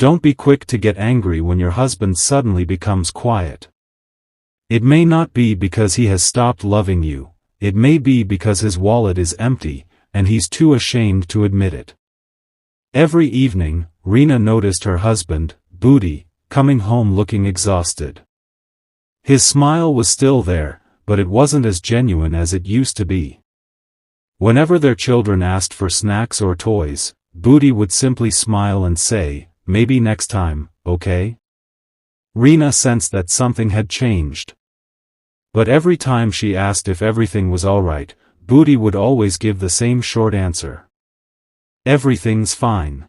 Don't be quick to get angry when your husband suddenly becomes quiet. It may not be because he has stopped loving you, it may be because his wallet is empty, and he's too ashamed to admit it. Every evening, Rena noticed her husband, Booty, coming home looking exhausted. His smile was still there, but it wasn't as genuine as it used to be. Whenever their children asked for snacks or toys, Booty would simply smile and say, "Maybe next time, okay?" Rena sensed that something had changed. But every time she asked if everything was alright, Booty would always give the same short answer. "Everything's fine."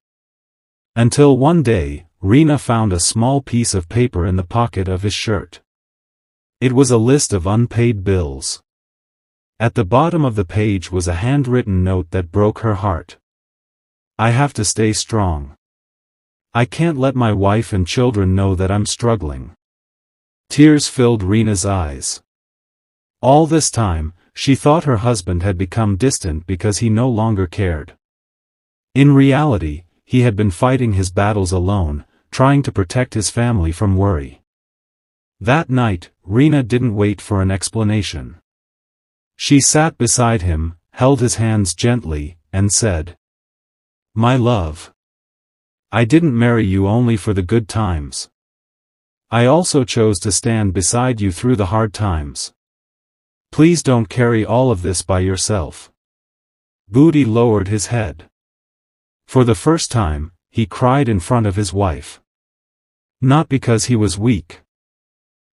Until one day, Rena found a small piece of paper in the pocket of his shirt. It was a list of unpaid bills. At the bottom of the page was a handwritten note that broke her heart. "I have to stay strong. I can't let my wife and children know that I'm struggling." Tears filled Rena's eyes. All this time, she thought her husband had become distant because he no longer cared. In reality, he had been fighting his battles alone, trying to protect his family from worry. That night, Rena didn't wait for an explanation. She sat beside him, held his hands gently, and said, "My love, I didn't marry you only for the good times. I also chose to stand beside you through the hard times. Please don't carry all of this by yourself." Booty lowered his head. For the first time, he cried in front of his wife. Not because he was weak,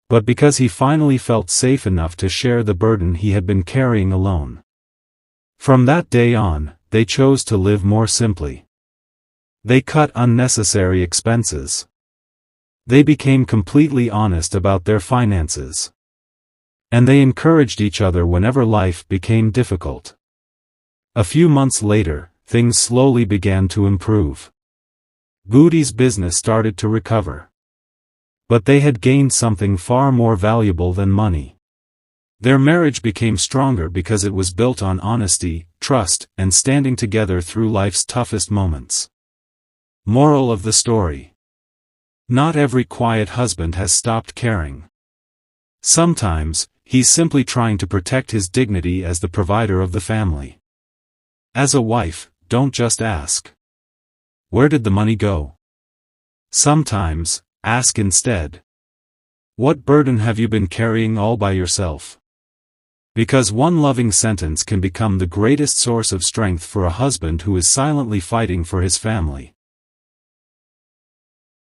but because he finally felt safe enough to share the burden he had been carrying alone. From that day on, they chose to live more simply. They cut unnecessary expenses. They became completely honest about their finances. And they encouraged each other whenever life became difficult. A few months later, things slowly began to improve. Booty's business started to recover. But they had gained something far more valuable than money. Their marriage became stronger because it was built on honesty, trust, and standing together through life's toughest moments. Moral of the story: not every quiet husband has stopped caring. Sometimes, he's simply trying to protect his dignity as the provider of the family. As a wife, don't just ask, "Where did the money go?" Sometimes, ask instead, "What burden have you been carrying all by yourself?" Because one loving sentence can become the greatest source of strength for a husband who is silently fighting for his family.